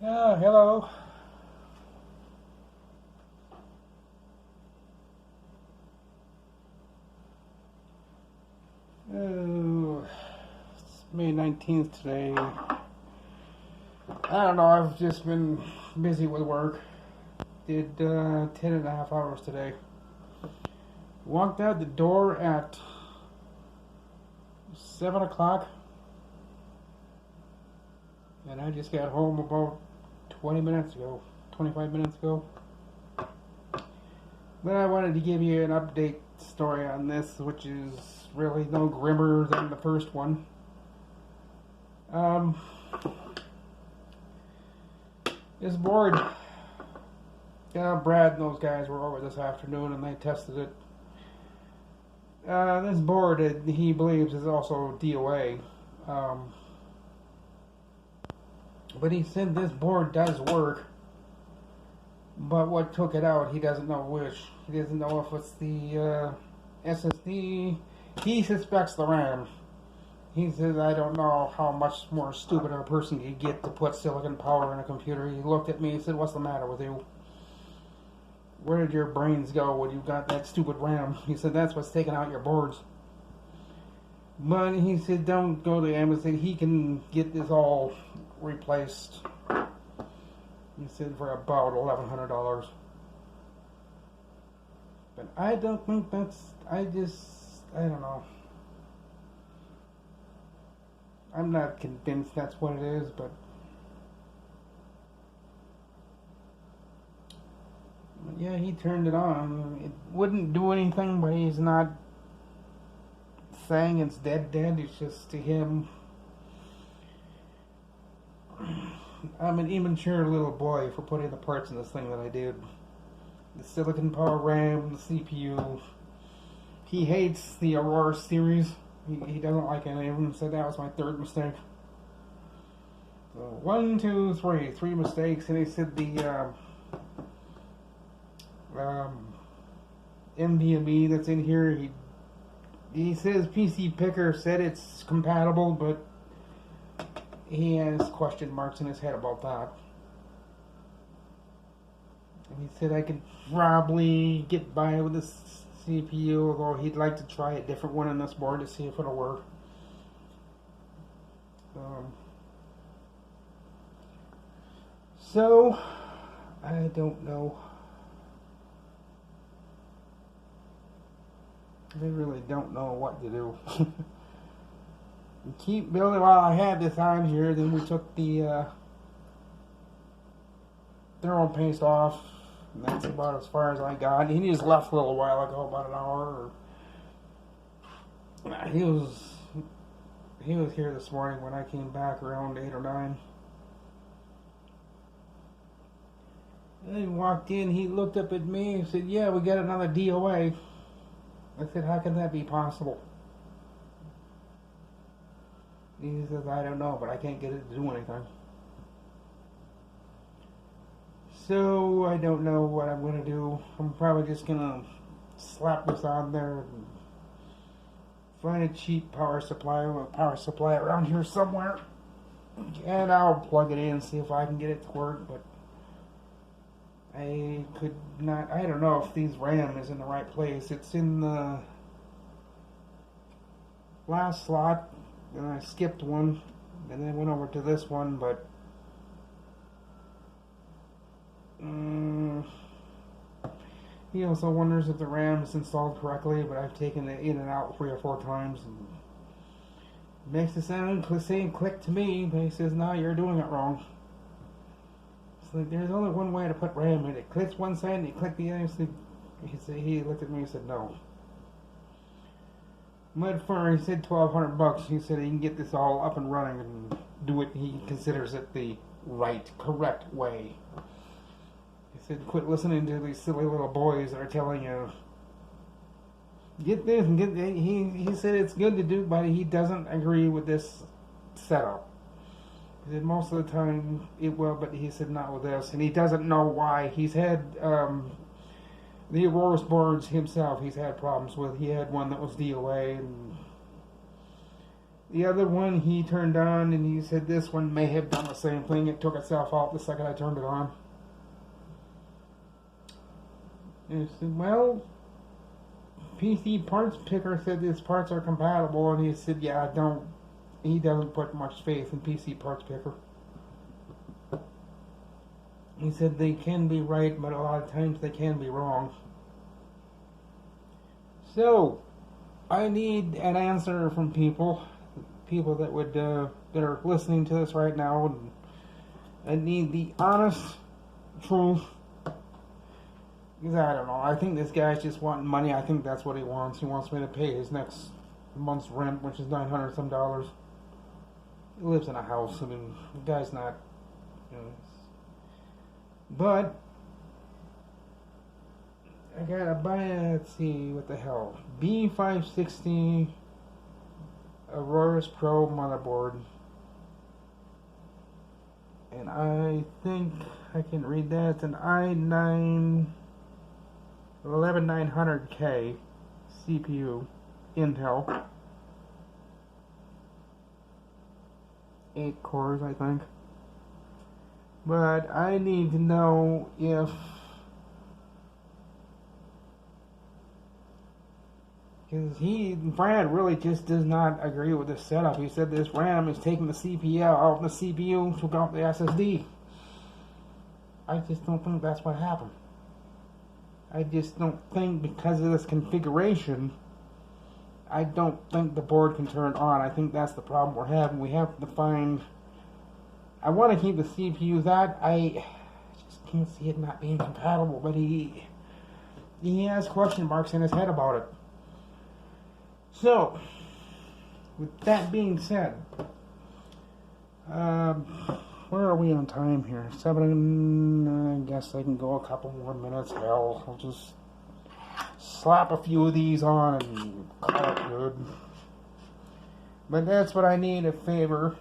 Hello. It's May 19th today. I don't know, I've just been busy with work. Did 10 and a half hours today. Walked out the door at 7 o'clock, and I just got home about 20 minutes ago, 25 minutes ago. But I wanted to give you an update story on this, which is really no grimmer than the first one. This board, Brad and those guys were over this afternoon and they tested it. This board, he believes, is also DOA. But he said this board does work. But what took it out, he doesn't know which. He doesn't know if it's the SSD. He suspects the RAM. He says, I don't know how much more stupid a person could get to put silicon power in a computer. He looked at me and said, what's the matter with you? Where did your brains go when you got that stupid RAM? He said, that's what's taking out your boards. But he said, don't go to him. He said, he can get this all replaced. He said, for about $1,100. But I don't think that's, I don't know. I'm not convinced that's what it is, but yeah, he turned it on. It wouldn't do anything, but he's not saying it's dead. It's just to him. I'm an immature little boy for putting the parts in this thing that I did. The silicon power RAM, the CPU. He hates the Aurora series. He doesn't like any of them. Said that was my third mistake. So 1, 2, 3. 3 mistakes. And he said the NVMe that's in here, he says PC Picker said it's compatible, but he has question marks in his head about that. And he said I could probably get by with this CPU, although he'd like to try a different one on this board to see if it'll work. So, I don't know. I really don't know what to do. Keep building while I had this on here. Then we took the thermal paste off. And that's about as far as I got. He just left a little while ago, about an hour. He was here this morning when I came back around 8 or 9. And he walked in. He looked up at me and said, "Yeah, we got another DOA." I said, "How can that be possible?" He says, "I don't know, but I can't get it to do anything." So I don't know what I'm going to do. I'm probably just going to slap this on there and find a cheap power supply around here somewhere. And I'll plug it in and see if I can get it to work. But I could not, I don't know if these RAM is in the right place. It's in the last slot, and I skipped one, and then went over to this one, but he also wonders if the RAM is installed correctly, but I've taken it in and out 3 or 4 times, and it makes the sound saying click to me, but he says, no, you're doing it wrong. It's like, there's only one way to put RAM in. It clicks one side and you click the other. He looked at me and said, no. Mudfur, he said $1,200. He said he can get this all up and running and do it. He considers it the right, correct way. He said, quit listening to these silly little boys that are telling you, get this and get that. He said it's good to do, but he doesn't agree with this setup. He said most of the time it will, but he said not with this. And he doesn't know why. He's had the Aurora boards himself, he's had problems with. He had one that was DOA, and The other one he turned on, and he said this one may have done the same thing. It took itself off the second I turned it on. And I said, well, PC Parts Picker said these parts are compatible, and he said, yeah, he doesn't put much faith in PC Parts Picker. He said they can be right, but a lot of times they can be wrong. So, I need an answer from people that would that are listening to this right now. And I need the honest truth. Because I don't know. I think this guy's just wanting money. I think that's what he wants. He wants me to pay his next month's rent, which is $900 some dollars. He lives in a house. I mean, the guy's not, you know. But I gotta buy let's see, what the hell. B560 Aorus Pro motherboard. And I think I can read that. It's an i9 11900K CPU, Intel. 8 cores, I think. But I need to know if, because Brad really just does not agree with this setup. He said this RAM is taking the CPU out, the CPU took out the SSD. I just don't think that's what happened. I just don't think, because of this configuration, I don't think the board can turn on. I think that's the problem we're having. We have to find, I want to keep the CPU that. I just can't see it not being compatible, but he has question marks in his head about it. So, with that being said, where are we on time here? 7, I guess I can go a couple more minutes. Hell, I'll just slap a few of these on and call it good. But that's what I need, a favor.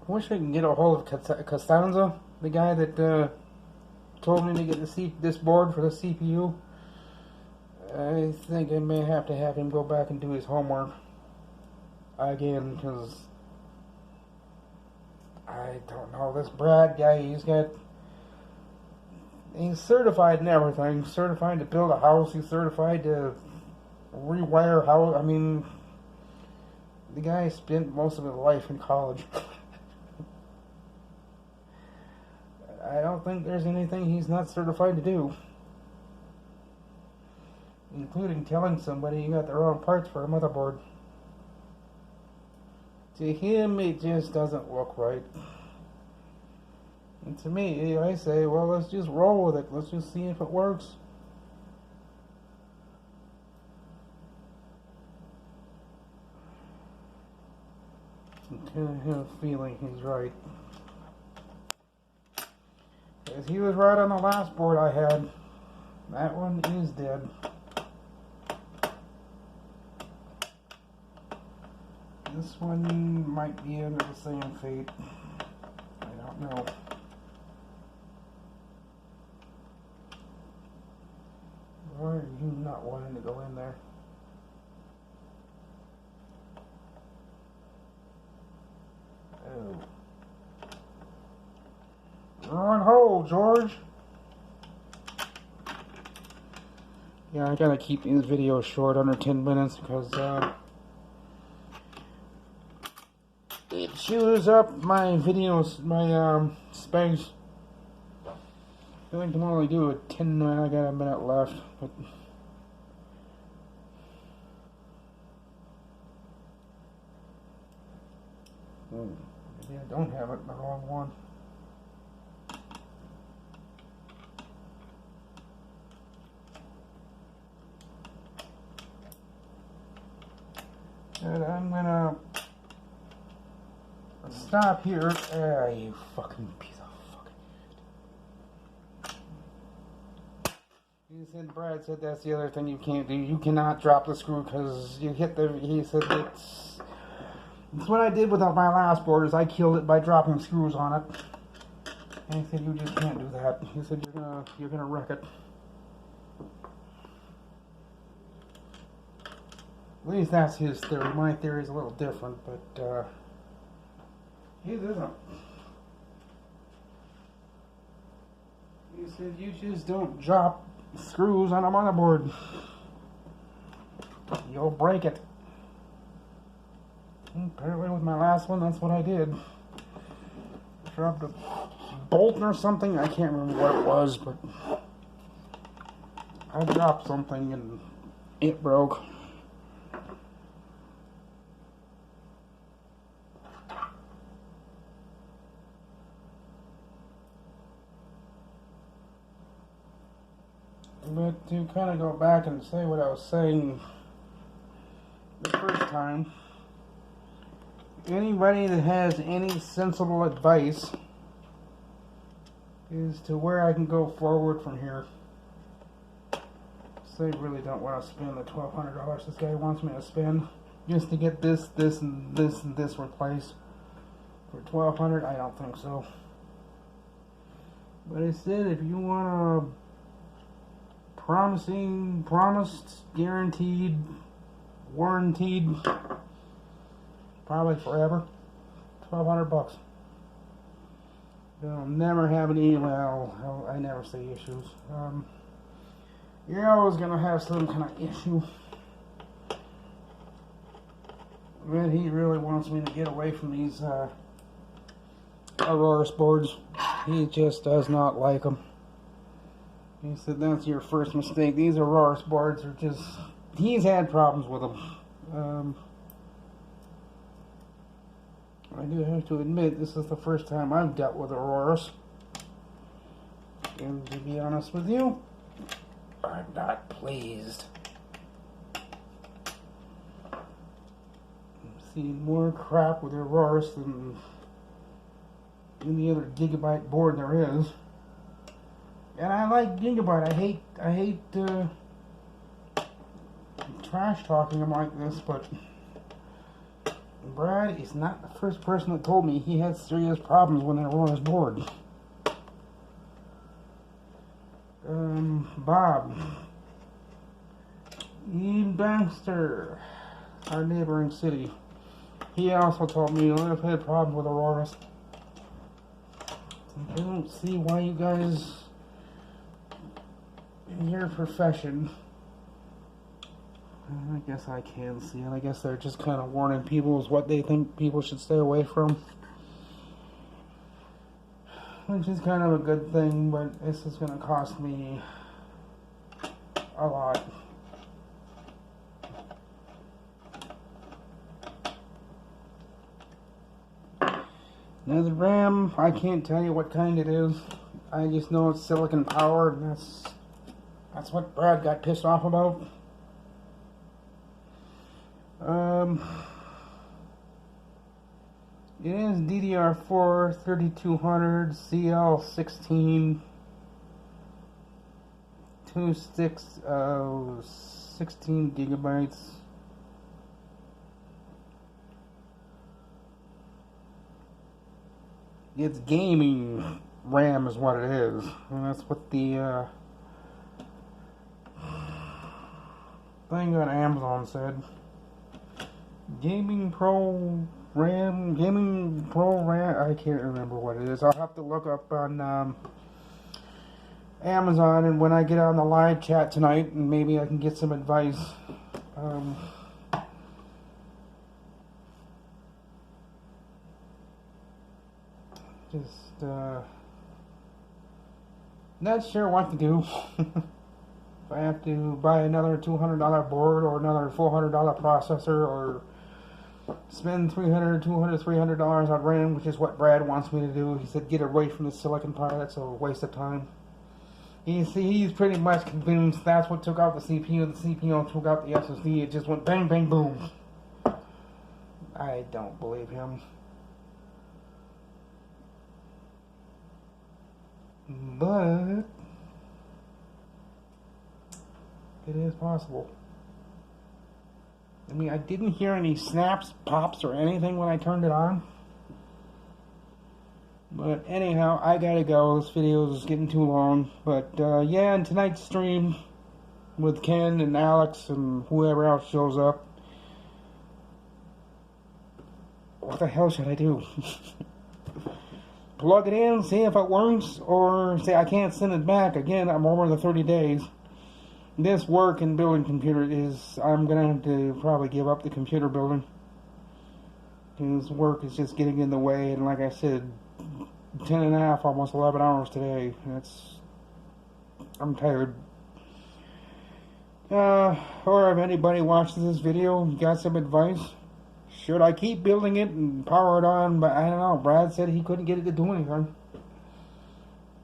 I wish I could get a hold of Costanza, the guy that told me to get this board for the CPU. I think I may have to have him go back and do his homework again, because I don't know, this Brad guy, he's certified in everything. Certified to build a house, he's certified to rewire house. I mean, the guy spent most of his life in college. I don't think there's anything he's not certified to do, including telling somebody you got the wrong parts for a motherboard. To him, it just doesn't look right. And to me, I say, well, let's just roll with it. Let's just see if it works. I kind of have a feeling he's right. Because he was right on the last board I had. That one is dead. This one might be under the same fate. I don't know. Why are you not wanting to go in there? Oh. You're on hold, George. Yeah, I gotta keep these videos short, under 10 minutes, because it chews up my videos, my space. I can only do a 10. I got a minute left, but maybe I don't have it in the wrong one. And I'm gonna stop here. You fucking piece of fucking. He said, Brad said that's the other thing you can't do. You cannot drop the screw because you hit the. He said it's what I did with my last board is I killed it by dropping screws on it. And he said you just can't do that. He said you're gonna wreck it. At least that's his theory. My theory is a little different, but his isn't. He said you just don't drop screws on a motherboard. You'll break it. Apparently with my last one, that's what I did. Dropped a bolt or something. I can't remember what it was, but I dropped something and it broke. But to kind of go back and say what I was saying the first time, anybody that has any sensible advice as to where I can go forward from here. So I really don't want to spend the $1,200 this guy wants me to spend just to get this, and this replaced. For $1,200, I don't think so. But I said if you want a promised, guaranteed, warranted, probably forever, $1,200. You'll never have any, well, I never say issues. You're always going to have some kind of issue. But he really wants me to get away from these Aorus boards. He just does not like them. He said that's your first mistake. These Aorus boards are just, he's had problems with them. I do have to admit, this is the first time I've dealt with Aorus. And to be honest with you, I'm not pleased. I've seen more crap with Aorus than any other Gigabyte board there is. And I like Gigabyte. I hate trash talking them like this, but Brad is not the first person that told me he had serious problems when they were on his board. Bob. Ian Baxter, our neighboring city. He also told me I've had problems with Aorus. I don't see why you guys in your profession, I guess I can see it. I guess they're just kind of warning people is what they think people should stay away from. Which is kind of a good thing, but this is going to cost me a lot. Now the RAM, I can't tell you what kind it is. I just know it's silicon powered, and that's what Brad got pissed off about. It is DDR4 3200 CL16 16 gigabytes. It's gaming RAM is what it is, and that's what the thing on Amazon said. Gaming Pro RAM, I can't remember what it is. I'll have to look up on Amazon, and when I get on the live chat tonight, and maybe I can get some advice. Just not sure what to do. If I have to buy another $200 board or another $400 processor, or spend $300 on RAM, which is what Brad wants me to do. He said get away from the silicon part, that's a waste of time. He's pretty much convinced that's what took out the CPU. The CPU took out the SSD. It just went bang, bang, boom. I don't believe him. But it is possible. I mean, I didn't hear any snaps, pops, or anything when I turned it on. But anyhow, I gotta go. This video is getting too long. But yeah, in tonight's stream with Ken and Alex and whoever else shows up, what the hell should I do? Plug it in, see if it works, or say I can't send it back. Again, I'm over the 30 days. This work and building computer is, I'm going to have to probably give up the computer building. Because work is just getting in the way, and like I said, 10 and a half, almost 11 hours today. I'm tired. Or if anybody watches this video, got some advice, should I keep building it and power it on? But I don't know, Brad said he couldn't get it to do anything.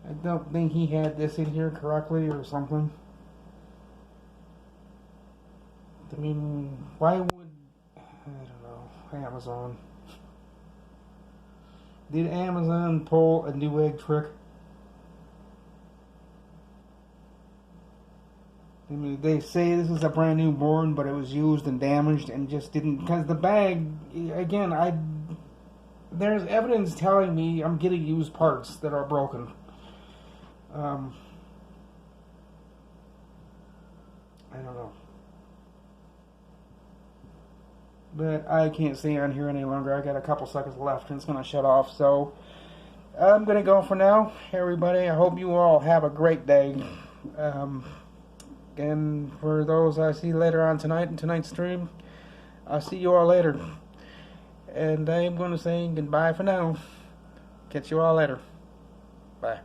I don't think he had this in here correctly or something. I mean, why would, I don't know, Amazon. Did Amazon pull a Newegg trick? I mean, they say this is a brand new board, but it was used and damaged and just didn't, because the bag, again, there's evidence telling me I'm getting used parts that are broken. I don't know. But I can't stay on here any longer. I got a couple seconds left and it's going to shut off. So I'm going to go for now, everybody. I hope you all have a great day. And for those I see later on tonight in tonight's stream, I'll see you all later. And I'm going to say goodbye for now. Catch you all later. Bye.